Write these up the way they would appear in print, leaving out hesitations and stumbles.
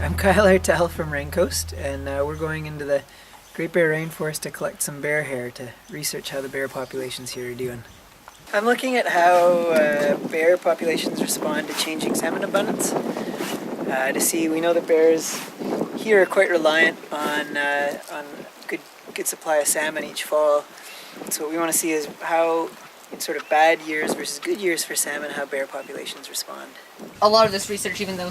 I'm Kyle Artell from Raincoast, and we're going into the Great Bear Rainforest to collect some bear hair to research how the bear populations here are doing. I'm looking at how bear populations respond to changing salmon abundance. To see, we know that bears here are quite reliant on good supply of salmon each fall. So what we want to see is how, in sort of bad years versus good years for salmon, how bear populations respond. A lot of this research, even though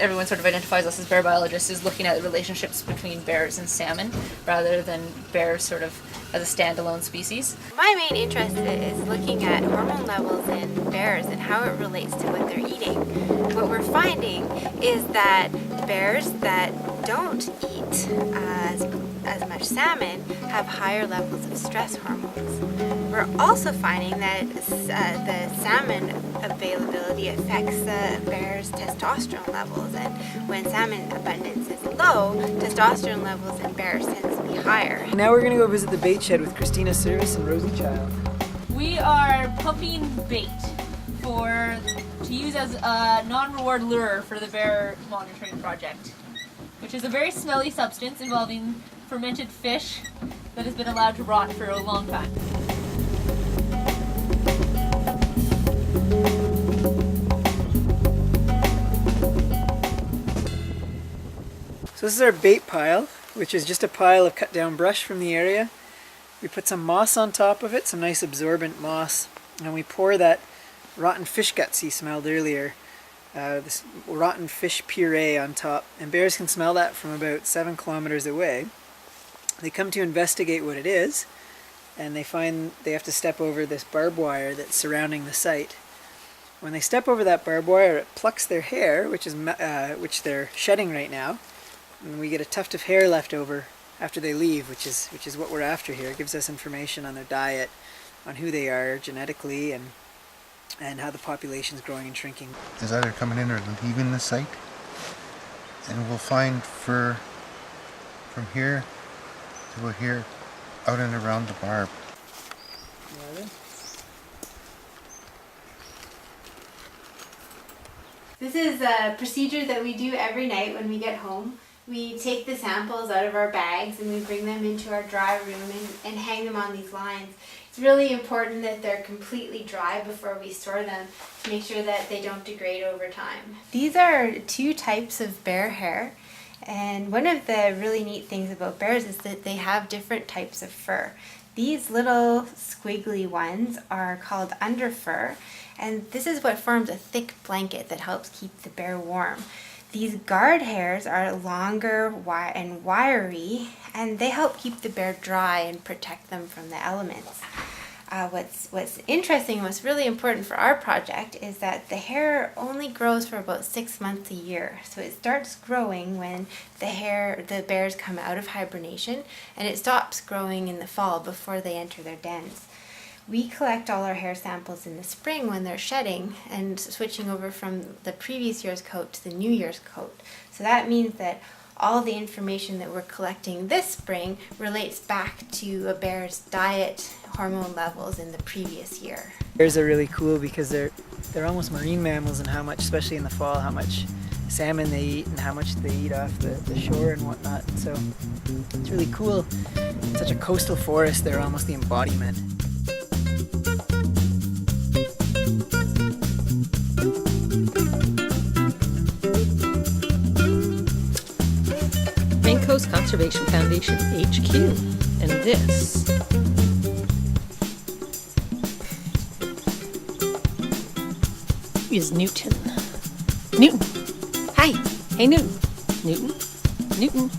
everyone sort of identifies us as bear biologists, is looking at relationships between bears and salmon rather than bears sort of as a standalone species. My main interest is looking at hormone levels in bears and how it relates to what they're eating. What we're finding is that bears that don't eat as much salmon have higher levels of stress hormones. We're also finding that the salmon availability affects the bear's testosterone levels, and when salmon abundance is low, testosterone levels in bears tends to be higher. Now we're going to go visit the bait shed with Christina Service and Rosie Child. We are pumping bait to use as a non-reward lure for the bear monitoring project, which is a very smelly substance involving fermented fish that has been allowed to rot for a long time. So this is our bait pile, which is just a pile of cut down brush from the area. We put some moss on top of it, some nice absorbent moss, and we pour that rotten fish guts you smelled earlier, this rotten fish puree on top, and bears can smell that from about 7 kilometers away. They come to investigate what it is, and they find they have to step over this barbed wire that's surrounding the site. When they step over that barbed wire, it plucks their hair, which they're shedding right now, and we get a tuft of hair left over after they leave, which is what we're after here. It gives us information on their diet, on who they are genetically, and how the population's growing and shrinking. Is either coming in or leaving the site, and we'll find fur from here to here, out and around the barb. This is a procedure that we do every night when we get home. We take the samples out of our bags and we bring them into our dry room and hang them on these lines. It's really important that they're completely dry before we store them to make sure that they don't degrade over time. These are 2 types of bear hair, and one of the really neat things about bears is that they have different types of fur. These little squiggly ones are called underfur, and this is what forms a thick blanket that helps keep the bear warm. These guard hairs are longer and wiry, and they help keep the bear dry and protect them from the elements. What's interesting and what's really important for our project is that the hair only grows for about 6 months a year. So it starts growing when the bears come out of hibernation, and it stops growing in the fall before they enter their dens. We collect all our hair samples in the spring when they're shedding and switching over from the previous year's coat to the new year's coat. So that means that all the information that we're collecting this spring relates back to a bear's diet, hormone levels in the previous year. Bears are really cool because they're almost marine mammals, and how much, especially in the fall, how much salmon they eat and how much they eat off the shore and whatnot. So it's really cool. In such a coastal forest, they're almost the embodiment. Raincoast Conservation Foundation HQ, and this is Newton. Newton! Hi! Hey Newton! Newton? Newton!